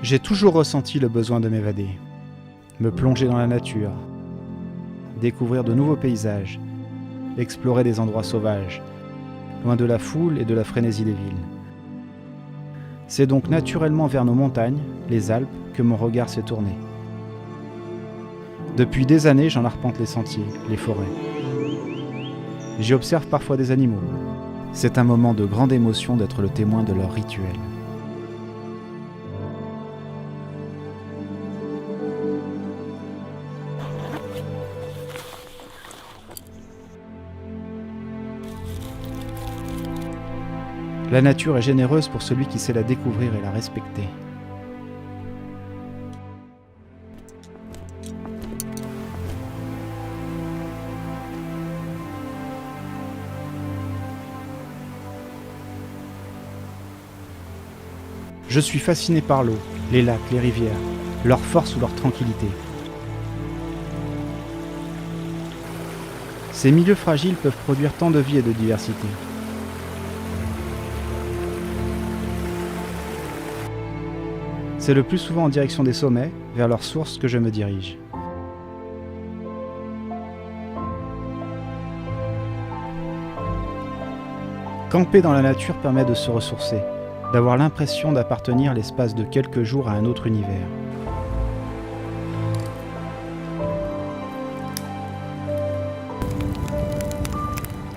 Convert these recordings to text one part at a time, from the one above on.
J'ai toujours ressenti le besoin de m'évader, me plonger dans la nature, découvrir de nouveaux paysages, explorer des endroits sauvages, loin de la foule et de la frénésie des villes. C'est donc naturellement vers nos montagnes, les Alpes, que mon regard s'est tourné. Depuis des années, j'en arpente les sentiers, les forêts. J'y observe parfois des animaux. C'est un moment de grande émotion d'être le témoin de leur rituel. La nature est généreuse pour celui qui sait la découvrir et la respecter. Je suis fasciné par l'eau, les lacs, les rivières, leur force ou leur tranquillité. Ces milieux fragiles peuvent produire tant de vie et de diversité. C'est le plus souvent en direction des sommets, vers leurs sources, que je me dirige. Camper dans la nature permet de se ressourcer, d'avoir l'impression d'appartenir l'espace de quelques jours à un autre univers.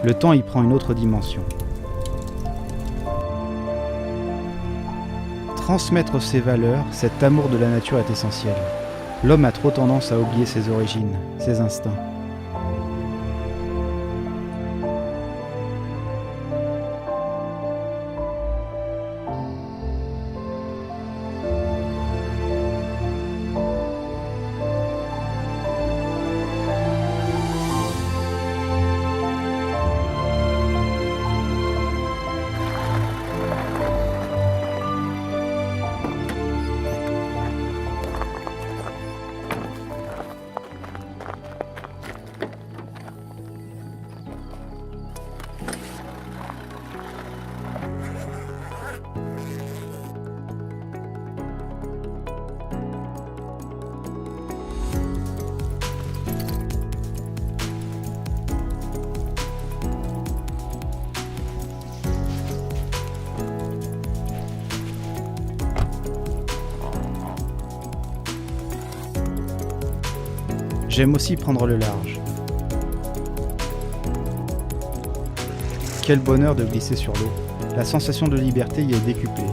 Le temps y prend une autre dimension. Transmettre ses valeurs, cet amour de la nature est essentiel. L'homme a trop tendance à oublier ses origines, ses instincts. J'aime aussi prendre le large. Quel bonheur de glisser sur l'eau. La sensation de liberté y est décuplée.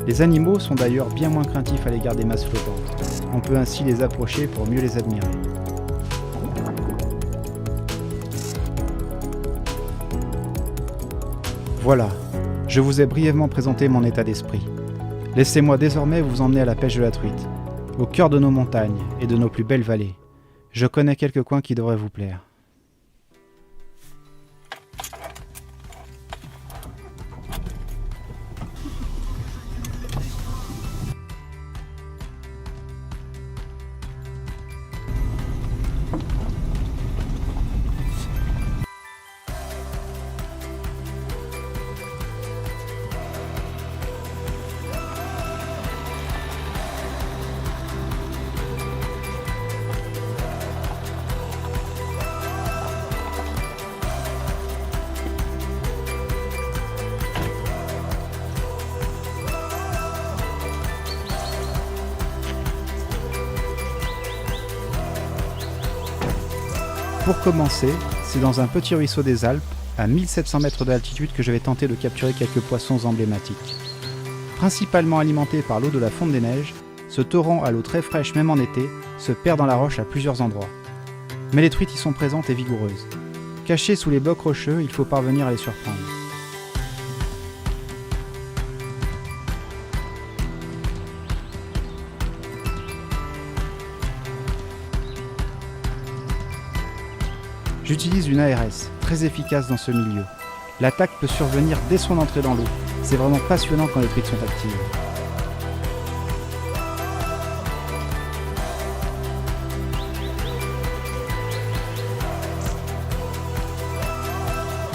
Les animaux sont d'ailleurs bien moins craintifs à l'égard des masses flottantes. On peut ainsi les approcher pour mieux les admirer. Voilà, je vous ai brièvement présenté mon état d'esprit. Laissez-moi désormais vous emmener à la pêche de la truite, au cœur de nos montagnes et de nos plus belles vallées. Je connais quelques coins qui devraient vous plaire. Pour commencer, c'est dans un petit ruisseau des Alpes, à 1700 mètres d'altitude que je vais tenter de capturer quelques poissons emblématiques. Principalement alimenté par l'eau de la fonte des neiges, ce torrent à l'eau très fraîche même en été se perd dans la roche à plusieurs endroits. Mais les truites y sont présentes et vigoureuses. Cachées sous les blocs rocheux, il faut parvenir à les surprendre. J'utilise une ARS, très efficace dans ce milieu. L'attaque peut survenir dès son entrée dans l'eau. C'est vraiment passionnant quand les truites sont actives.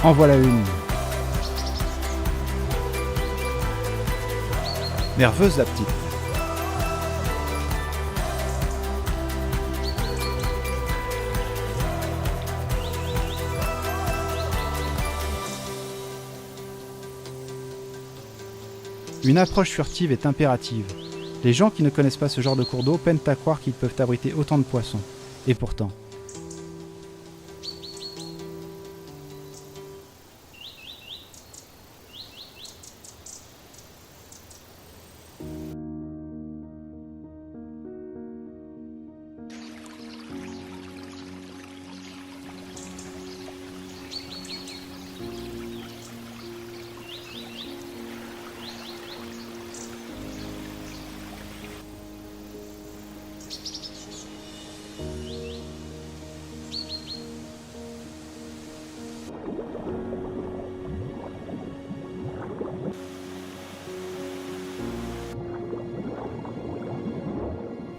En voilà une. Nerveuse la petite. Une approche furtive est impérative. Les gens qui ne connaissent pas ce genre de cours d'eau peinent à croire qu'ils peuvent abriter autant de poissons. Et pourtant.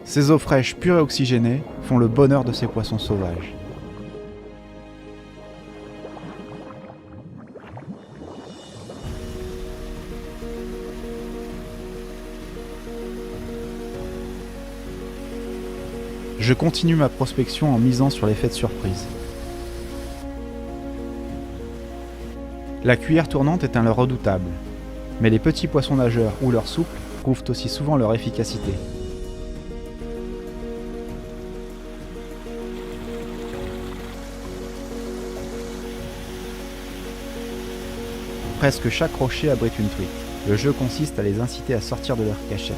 Ces eaux fraîches, pures et oxygénées font le bonheur de ces poissons sauvages. Je continue ma prospection en misant sur l'effet de surprise. La cuillère tournante est un leurre redoutable, mais les petits poissons nageurs ou leurs souples prouvent aussi souvent leur efficacité. Presque chaque rocher abrite une truite. Le jeu consiste à les inciter à sortir de leur cachette.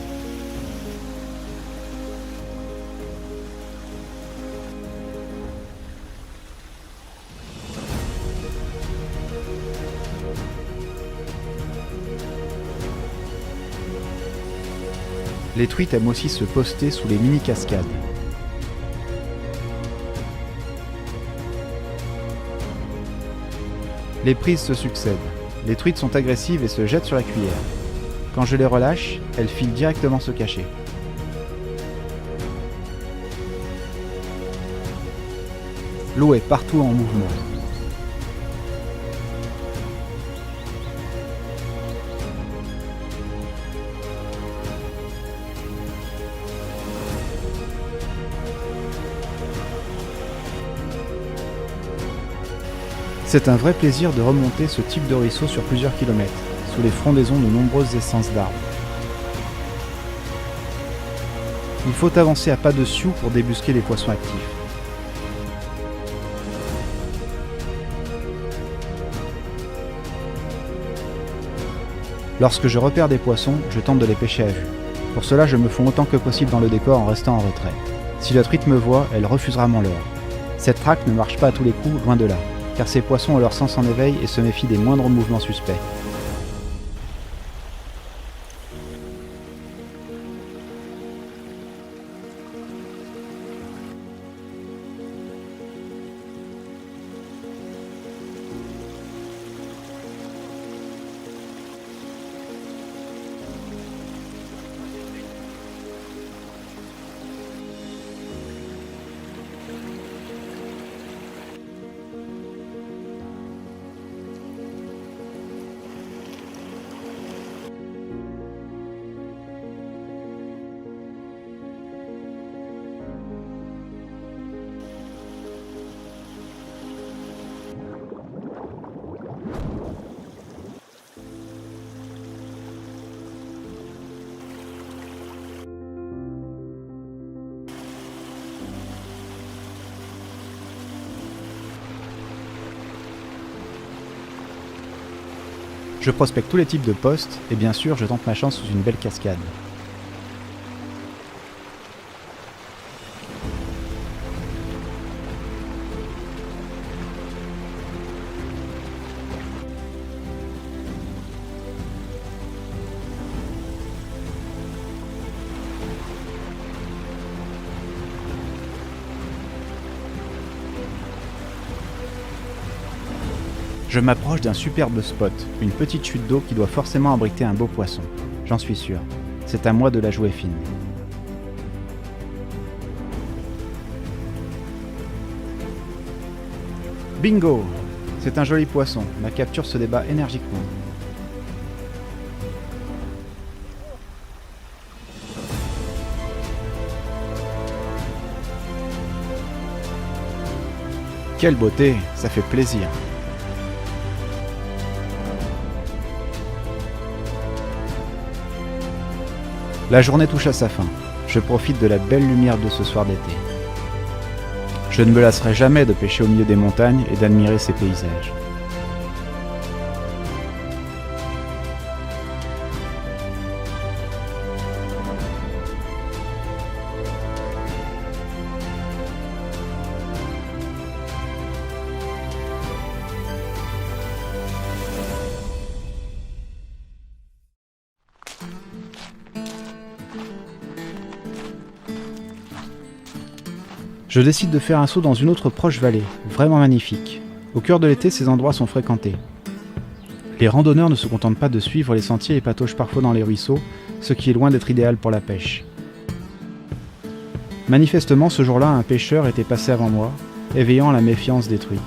Les truites aiment aussi se poster sous les mini-cascades. Les prises se succèdent. Les truites sont agressives et se jettent sur la cuillère. Quand je les relâche, elles filent directement se cacher. L'eau est partout en mouvement. C'est un vrai plaisir de remonter ce type de ruisseau sur plusieurs kilomètres, sous les frondaisons de nombreuses essences d'arbres. Il faut avancer à pas de sioux pour débusquer les poissons actifs. Lorsque je repère des poissons, je tente de les pêcher à vue. Pour cela, je me fonds autant que possible dans le décor en restant en retrait. Si la truite me voit, elle refusera mon leurre. Cette traque ne marche pas à tous les coups, loin de là, car ces poissons ont leur sens en éveil et se méfient des moindres mouvements suspects. Je prospecte tous les types de postes et bien sûr je tente ma chance sous une belle cascade. Je m'approche d'un superbe spot, une petite chute d'eau qui doit forcément abriter un beau poisson. J'en suis sûr. C'est à moi de la jouer fine. Bingo! C'est un joli poisson. Ma capture se débat énergiquement. Quelle beauté! Ça fait plaisir. La journée touche à sa fin. Je profite de la belle lumière de ce soir d'été. Je ne me lasserai jamais de pêcher au milieu des montagnes et d'admirer ces paysages. Je décide de faire un saut dans une autre proche vallée, vraiment magnifique. Au cœur de l'été, ces endroits sont fréquentés. Les randonneurs ne se contentent pas de suivre les sentiers et patauchent parfois dans les ruisseaux, ce qui est loin d'être idéal pour la pêche. Manifestement, ce jour-là, un pêcheur était passé avant moi, éveillant la méfiance des truites.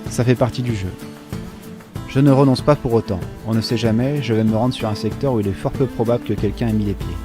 Ça fait partie du jeu. Je ne renonce pas pour autant. On ne sait jamais, je vais me rendre sur un secteur où il est fort peu probable que quelqu'un ait mis les pieds.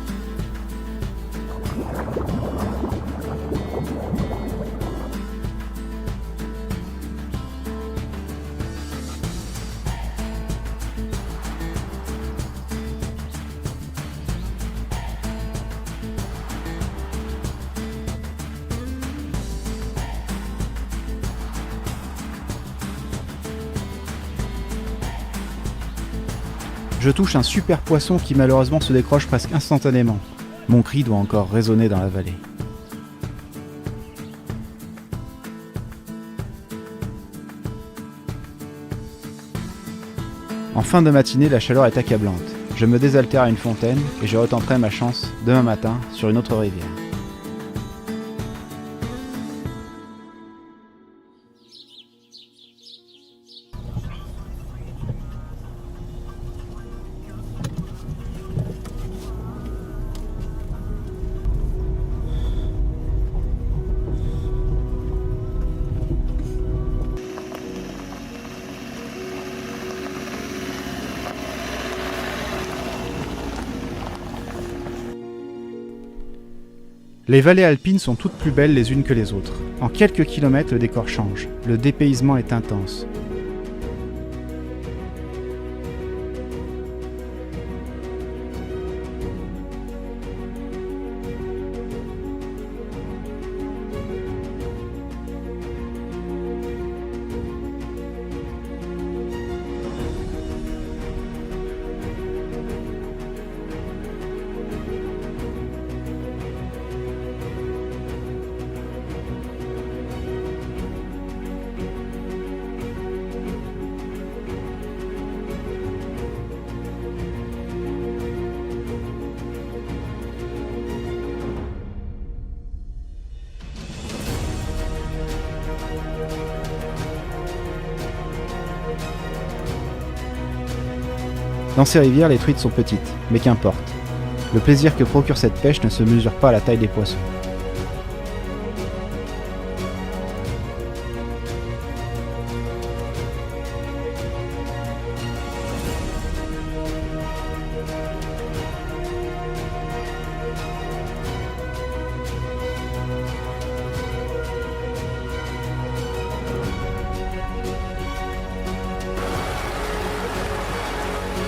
Je touche un super poisson qui malheureusement se décroche presque instantanément. Mon cri doit encore résonner dans la vallée. En fin de matinée, la chaleur est accablante. Je me désaltère à une fontaine et je retenterai ma chance demain matin sur une autre rivière. Les vallées alpines sont toutes plus belles les unes que les autres. En quelques kilomètres, le décor change. Le dépaysement est intense. Dans ces rivières, les truites sont petites, mais qu'importe. Le plaisir que procure cette pêche ne se mesure pas à la taille des poissons.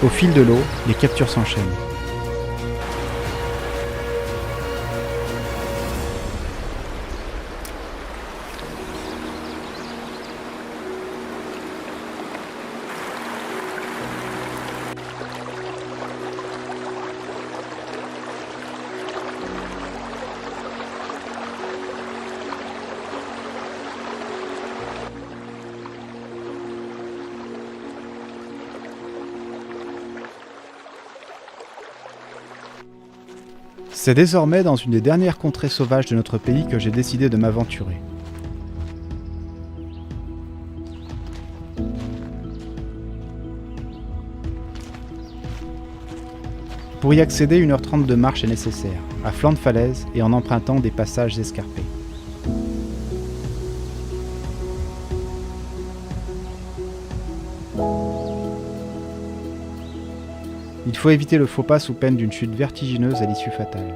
Au fil de l'eau, les captures s'enchaînent. C'est désormais dans une des dernières contrées sauvages de notre pays que j'ai décidé de m'aventurer. Pour y accéder, 1h30 de marche est nécessaire, à flanc de falaise et en empruntant des passages escarpés. Il faut éviter le faux pas sous peine d'une chute vertigineuse à l'issue fatale.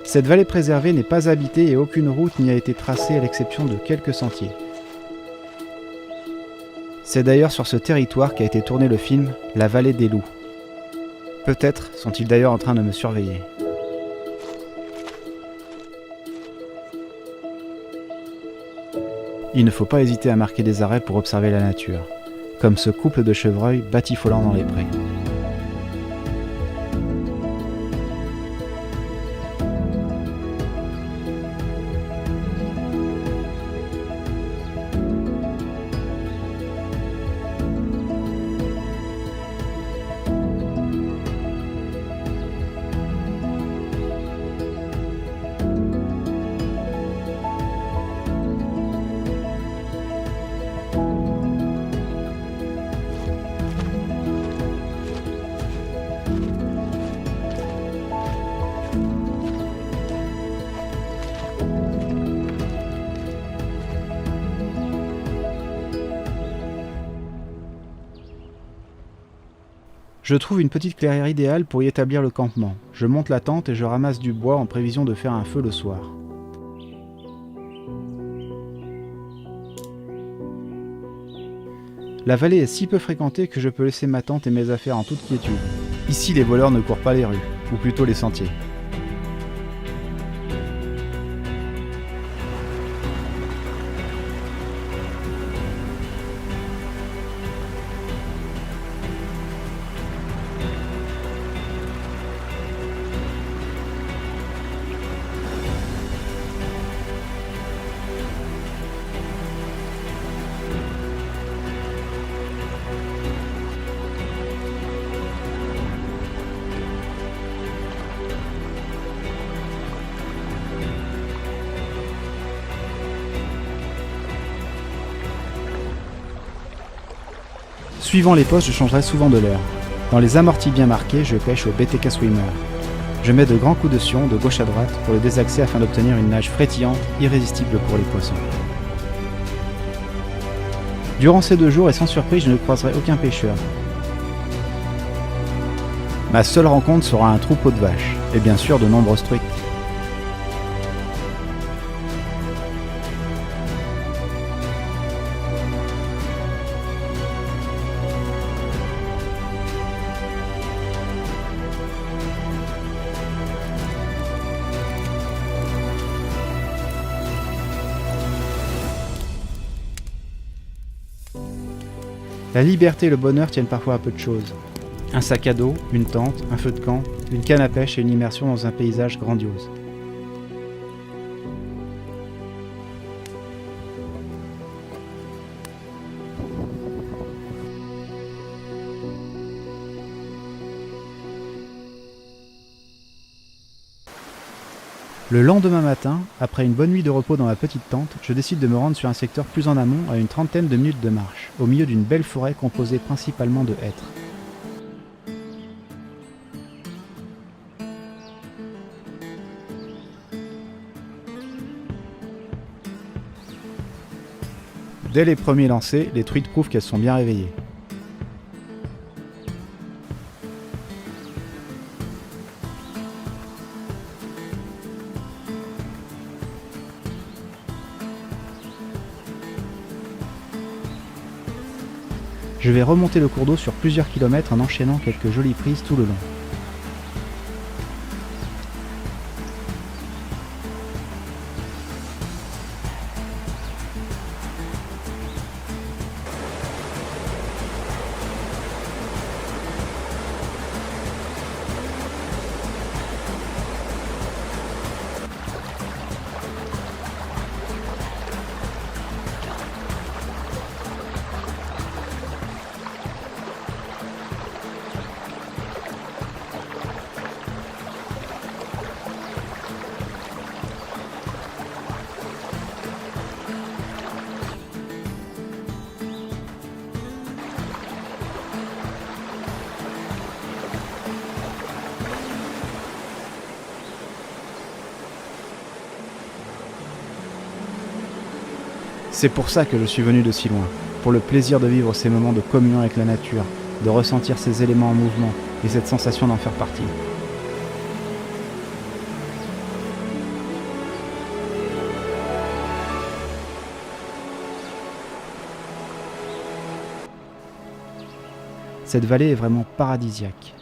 Cette vallée préservée n'est pas habitée et aucune route n'y a été tracée à l'exception de quelques sentiers. C'est d'ailleurs sur ce territoire qu'a été tourné le film La Vallée des Loups. Peut-être sont-ils d'ailleurs en train de me surveiller. Il ne faut pas hésiter à marquer des arrêts pour observer la nature, comme ce couple de chevreuils batifolant dans les prés. Je trouve une petite clairière idéale pour y établir le campement. Je monte la tente et je ramasse du bois en prévision de faire un feu le soir. La vallée est si peu fréquentée que je peux laisser ma tente et mes affaires en toute quiétude. Ici, les voleurs ne courent pas les rues, ou plutôt les sentiers. Suivant les postes, je changerai souvent de l'heure. Dans les amortis bien marqués, je pêche au BTK Swimmer. Je mets de grands coups de sion de gauche à droite pour le désaxer afin d'obtenir une nage frétillante, irrésistible pour les poissons. Durant ces 2 jours et sans surprise, je ne croiserai aucun pêcheur. Ma seule rencontre sera un troupeau de vaches, et bien sûr de nombreuses truites. La liberté et le bonheur tiennent parfois à peu de choses. Un sac à dos, une tente, un feu de camp, une canne à pêche et une immersion dans un paysage grandiose. Le lendemain matin, après une bonne nuit de repos dans ma petite tente, je décide de me rendre sur un secteur plus en amont à une trentaine de minutes de marche, au milieu d'une belle forêt composée principalement de hêtres. Dès les premiers lancers, les truites prouvent qu'elles sont bien réveillées. Je vais remonter le cours d'eau sur plusieurs kilomètres en enchaînant quelques jolies prises tout le long. C'est pour ça que je suis venu de si loin, pour le plaisir de vivre ces moments de communion avec la nature, de ressentir ces éléments en mouvement et cette sensation d'en faire partie. Cette vallée est vraiment paradisiaque.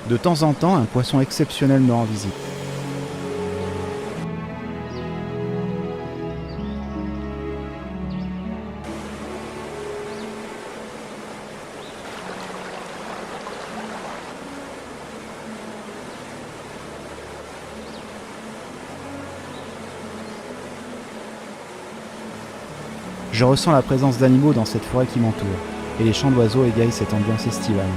De temps en temps, un poisson exceptionnel me rend visite. Je ressens la présence d'animaux dans cette forêt qui m'entoure, et les chants d'oiseaux égayent cette ambiance estivale.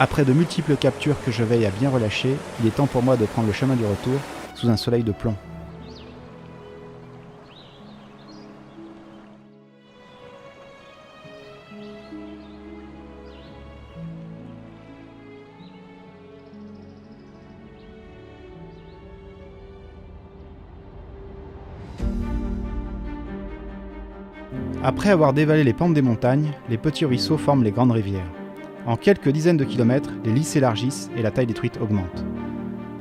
Après de multiples captures que je veille à bien relâcher, il est temps pour moi de prendre le chemin du retour sous un soleil de plomb. Après avoir dévalé les pentes des montagnes, les petits ruisseaux forment les grandes rivières. En quelques dizaines de kilomètres, les lits s'élargissent et la taille des truites augmente.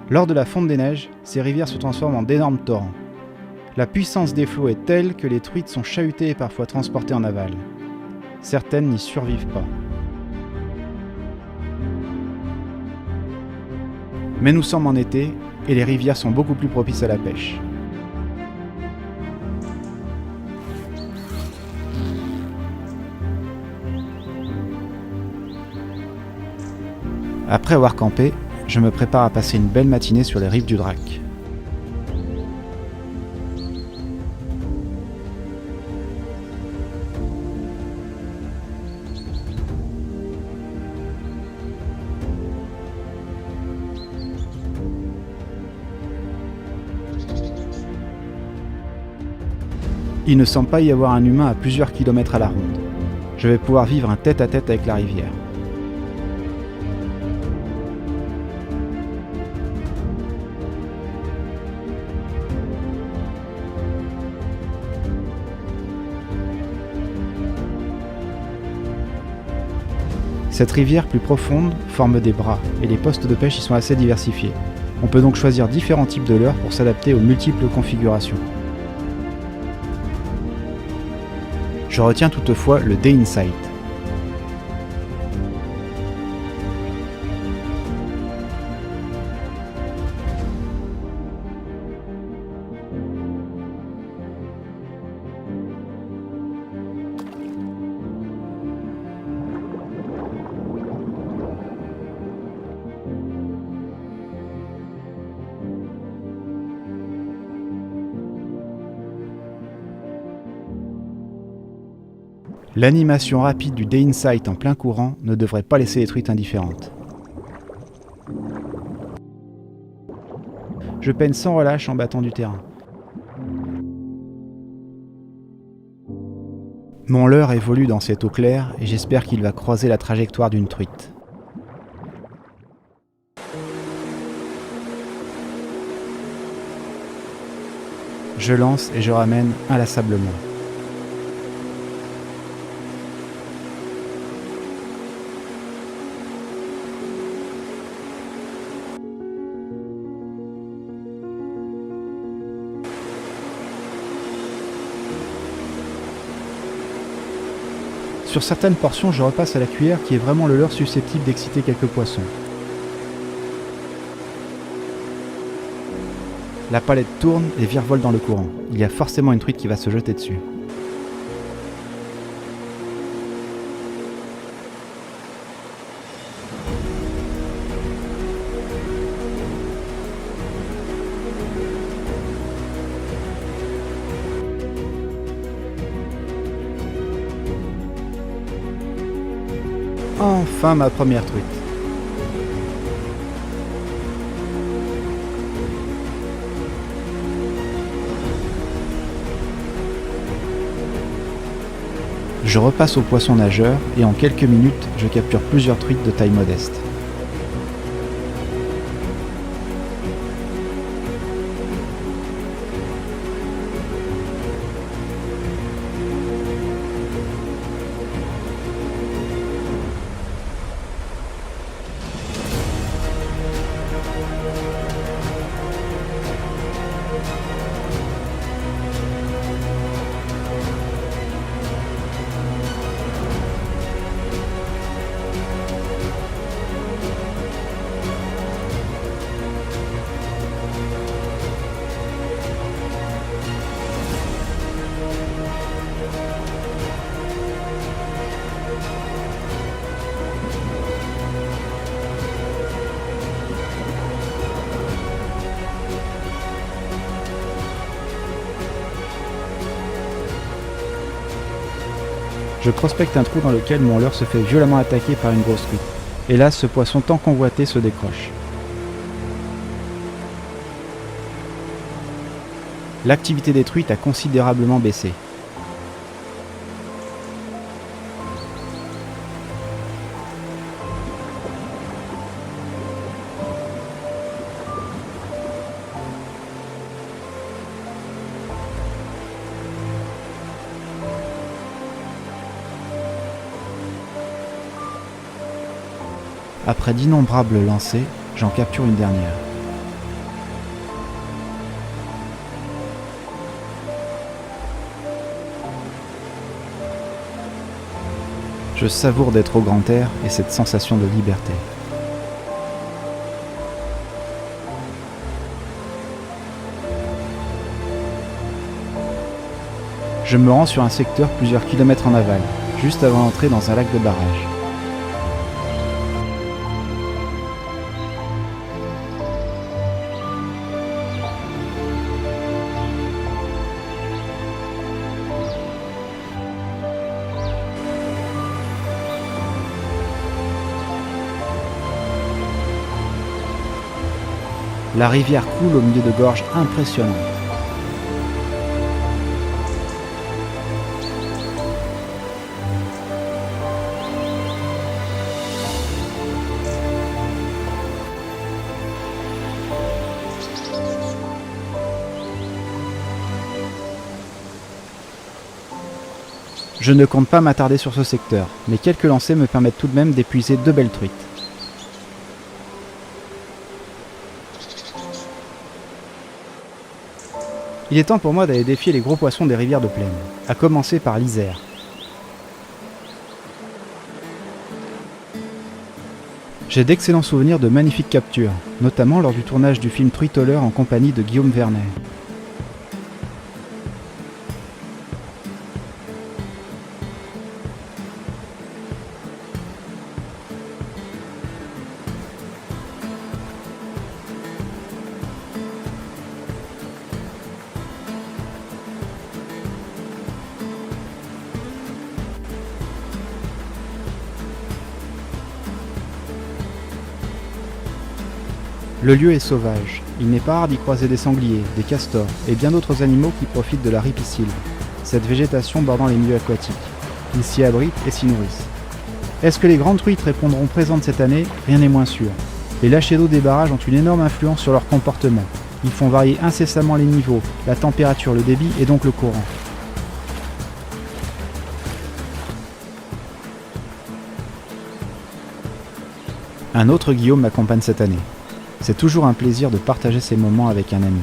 Lors de la fonte des neiges, ces rivières se transforment en d'énormes torrents. La puissance des flots est telle que les truites sont chahutées et parfois transportées en aval. Certaines n'y survivent pas. Mais nous sommes en été et les rivières sont beaucoup plus propices à la pêche. Après avoir campé, je me prépare à passer une belle matinée sur les rives du Drac. Il ne semble pas y avoir un humain à plusieurs kilomètres à la ronde. Je vais pouvoir vivre un tête-à-tête avec la rivière. Cette rivière plus profonde forme des bras et les postes de pêche y sont assez diversifiés. On peut donc choisir différents types de leurres pour s'adapter aux multiples configurations. Je retiens toutefois le Day Insight. L'animation rapide du Day Insight en plein courant ne devrait pas laisser les truites indifférentes. Je peine sans relâche en battant du terrain. Mon leurre évolue dans cette eau claire et j'espère qu'il va croiser la trajectoire d'une truite. Je lance et je ramène inlassablement. Sur certaines portions, je repasse à la cuillère qui est vraiment le leurre susceptible d'exciter quelques poissons. La palette tourne et virevolte dans le courant. Il y a forcément une truite qui va se jeter dessus. Enfin ma première truite. Je repasse au poisson nageur et en quelques minutes, je capture plusieurs truites de taille modeste. Je prospecte un trou dans lequel mon leurre se fait violemment attaquer par une grosse truite. Et là, ce poisson tant convoité se décroche. L'activité des truites a considérablement baissé. Après d'innombrables lancers, j'en capture une dernière. Je savoure d'être au grand air et cette sensation de liberté. Je me rends sur un secteur plusieurs kilomètres en aval, juste avant d'entrer dans un lac de barrage. La rivière coule au milieu de gorges impressionnantes. Je ne compte pas m'attarder sur ce secteur, mais quelques lancers me permettent tout de même d'épuiser 2 belles truites. Il est temps pour moi d'aller défier les gros poissons des rivières de plaine, à commencer par l'Isère. J'ai d'excellents souvenirs de magnifiques captures, notamment lors du tournage du film Truitoleur en compagnie de Guillaume Vernet. Le lieu est sauvage, il n'est pas rare d'y croiser des sangliers, des castors et bien d'autres animaux qui profitent de la ripisylve, cette végétation bordant les milieux aquatiques. Ils s'y abritent et s'y nourrissent. Est-ce que les grandes truites répondront présentes cette année? Rien n'est moins sûr. Les lâchers d'eau des barrages ont une énorme influence sur leur comportement. Ils font varier incessamment les niveaux, la température, le débit et donc le courant. Un autre Guillaume m'accompagne cette année. C'est toujours un plaisir de partager ces moments avec un ami.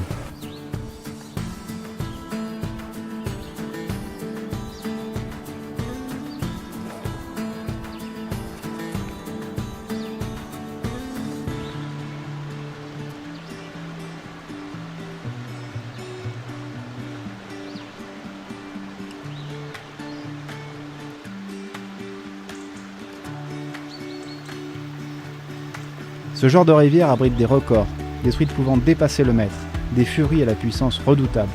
Ce genre de rivière abrite des records, des truites pouvant dépasser le mètre, des furies à la puissance redoutable.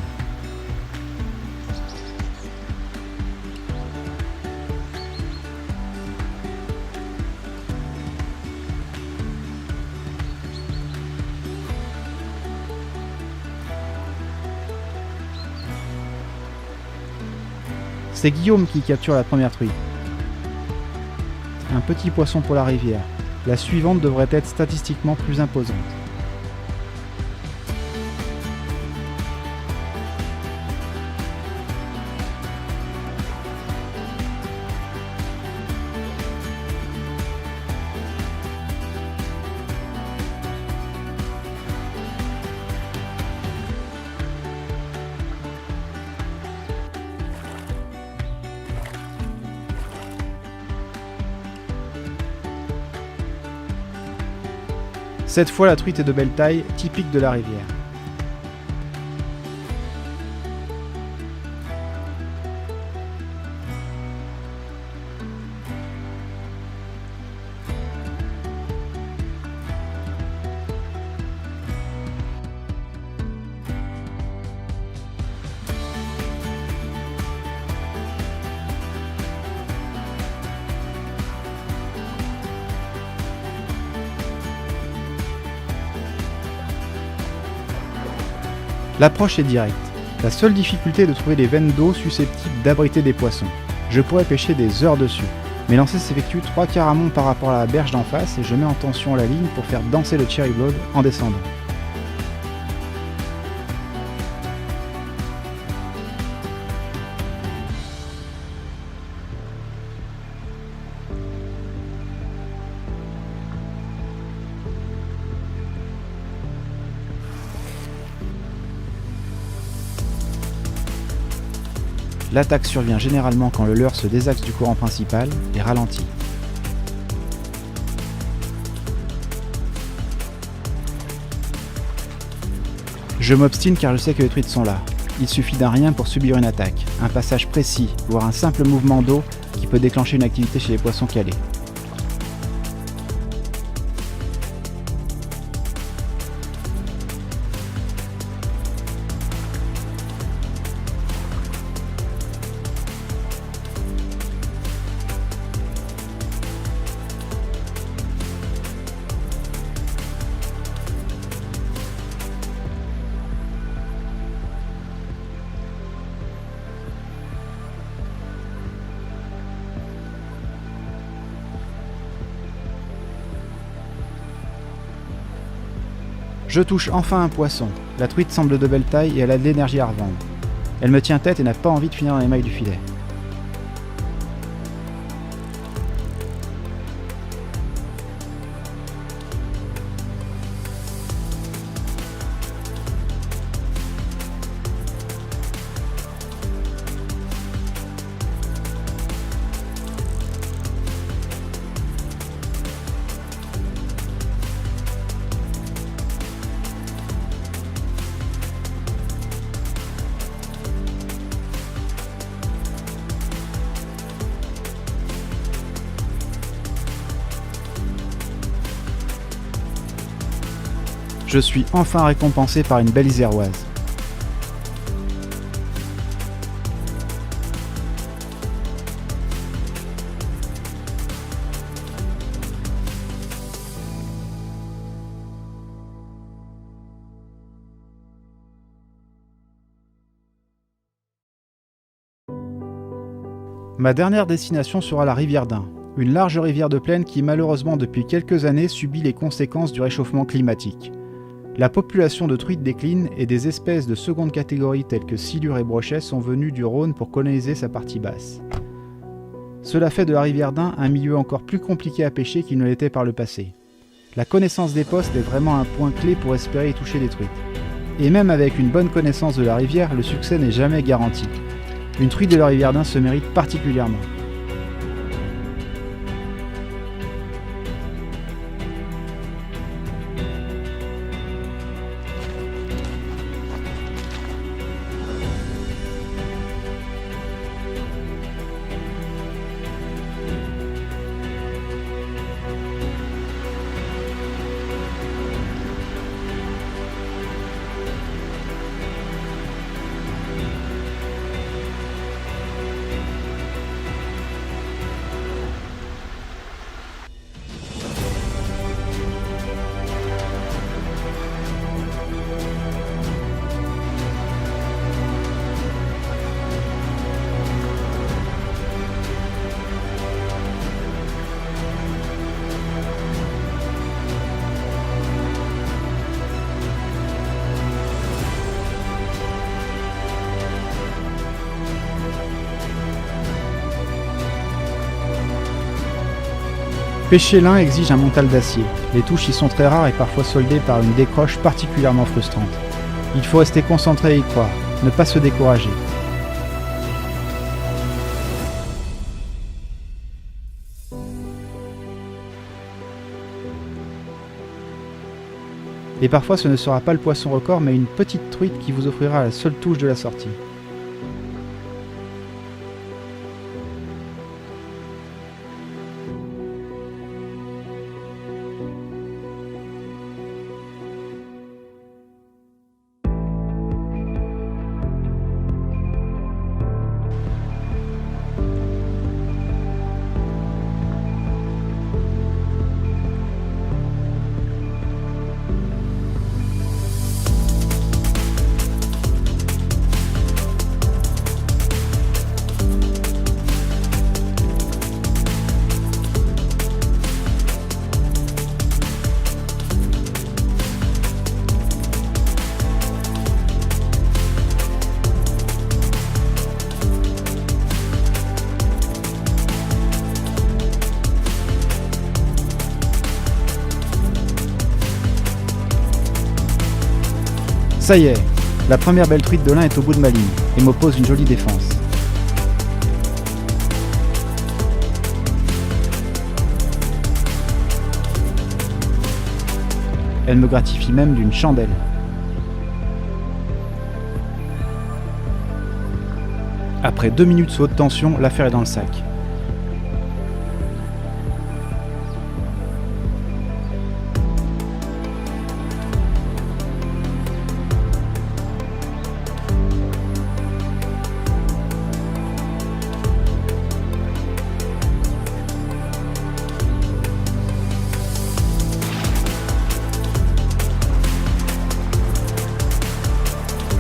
C'est Guillaume qui capture la première truite. Un petit poisson pour la rivière. La suivante devrait être statistiquement plus imposante. Cette fois, la truite est de belle taille, typique de la rivière. L'approche est directe. La seule difficulté est de trouver des veines d'eau susceptibles d'abriter des poissons. Je pourrais pêcher des heures dessus. Mes lancers s'effectuent 3/4 amont par rapport à la berge d'en face et je mets en tension la ligne pour faire danser le cherry blood en descendant. L'attaque survient généralement quand le leurre se désaxe du courant principal et ralentit. Je m'obstine car je sais que les truites sont là. Il suffit d'un rien pour subir une attaque, un passage précis, voire un simple mouvement d'eau qui peut déclencher une activité chez les poissons calés. Je touche enfin un poisson. La truite semble de belle taille et elle a de l'énergie à revendre. Elle me tient tête et n'a pas envie de finir dans les mailles du filet. Je suis enfin récompensé par une belle iséroise. Ma dernière destination sera la rivière d'Ain, une large rivière de plaine qui malheureusement depuis quelques années subit les conséquences du réchauffement climatique. La population de truites décline et des espèces de seconde catégorie telles que silures et brochets sont venues du Rhône pour coloniser sa partie basse. Cela fait de la rivière d'Ain un milieu encore plus compliqué à pêcher qu'il ne l'était par le passé. La connaissance des postes est vraiment un point clé pour espérer y toucher des truites. Et même avec une bonne connaissance de la rivière, le succès n'est jamais garanti. Une truite de la rivière d'Ain se mérite particulièrement. Pêcher l'un exige un mental d'acier. Les touches y sont très rares et parfois soldées par une décroche particulièrement frustrante. Il faut rester concentré et y croire, ne pas se décourager. Et parfois ce ne sera pas le poisson record mais une petite truite qui vous offrira la seule touche de la sortie. Ça y est, la première belle truite de l'Ain est au bout de ma ligne et m'oppose une jolie défense. Elle me gratifie même d'une chandelle. Après 2 minutes sous haute tension, l'affaire est dans le sac.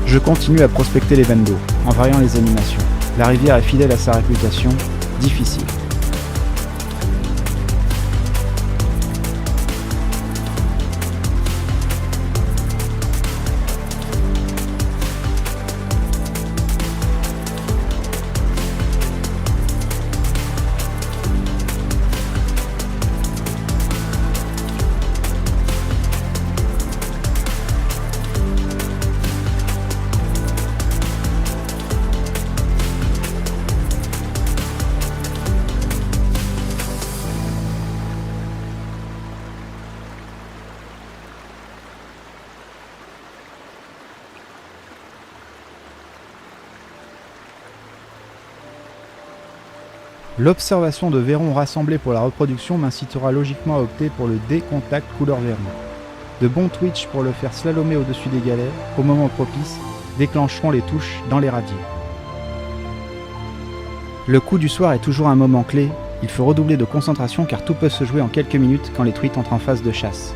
Je continue à prospecter les veines d'eau, en variant les animations. La rivière est fidèle à sa réputation, difficile. L'observation de vairons rassemblés pour la reproduction m'incitera logiquement à opter pour le D-Contact couleur Veyron. De bons twitch pour le faire slalomer au-dessus des galets, au moment propice, déclencheront les touches dans les radiers. Le coup du soir est toujours un moment clé, il faut redoubler de concentration car tout peut se jouer en quelques minutes quand les truites entrent en phase de chasse.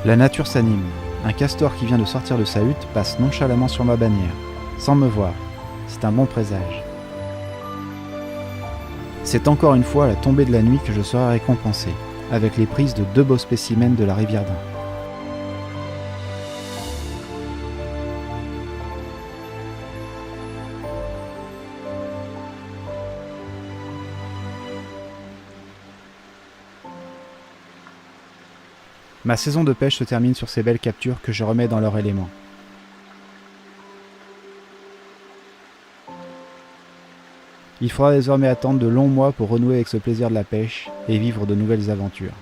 La nature s'anime. Un castor qui vient de sortir de sa hutte passe nonchalamment sur ma bannière, sans me voir. C'est un bon présage. C'est encore une fois à la tombée de la nuit que je serai récompensé, avec les prises de 2 beaux spécimens de la rivière d'Ain. Ma saison de pêche se termine sur ces belles captures que je remets dans leur élément. Il faudra désormais attendre de longs mois pour renouer avec ce plaisir de la pêche et vivre de nouvelles aventures.